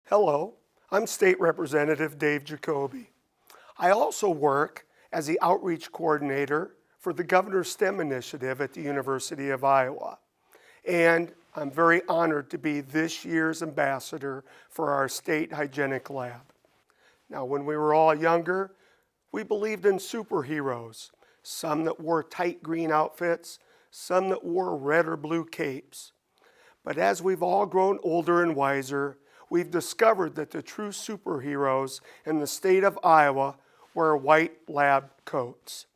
Hello, I'm State Representative Dave Jacoby. I also work as the Outreach Coordinator for the Governor's STEM Initiative at the University of Iowa. And I'm very honored to be this year's ambassador for our state hygienic lab. Now, when we were all younger, we believed in superheroes, some that wore tight green outfits, some that wore red or blue capes. But as we've all grown older and wiser, we've discovered that the true superheroes in the state of Iowa wear white lab coats.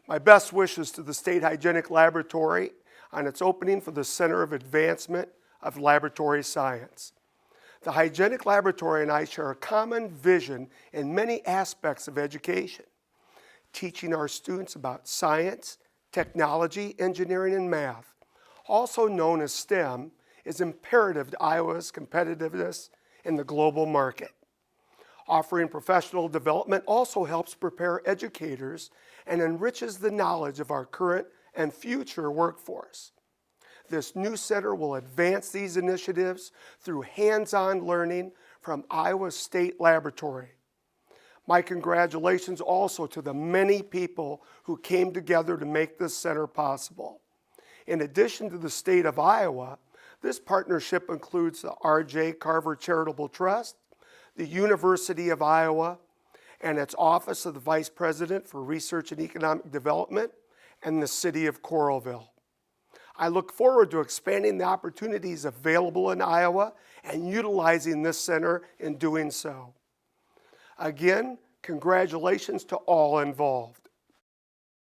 My best wishes to the State Hygienic Laboratory on its opening for the Center of Advancement of Laboratory Science. The Hygienic Laboratory and I share a common vision in many aspects of education, teaching our students about science, technology, engineering, and math, also known as STEM, is imperative to Iowa's competitiveness in the global market. Offering professional development also helps prepare educators and enriches the knowledge of our current and future workforce. This new center will advance these initiatives through hands-on learning from Iowa State Laboratory. My congratulations also to the many people who came together to make this center possible. In addition to the state of Iowa, this partnership includes the R.J. Carver Charitable Trust, the University of Iowa, and its Office of the Vice President for Research and Economic Development, and the City of Coralville. I look forward to expanding the opportunities available in Iowa and utilizing this center in doing so. Again, congratulations to all involved.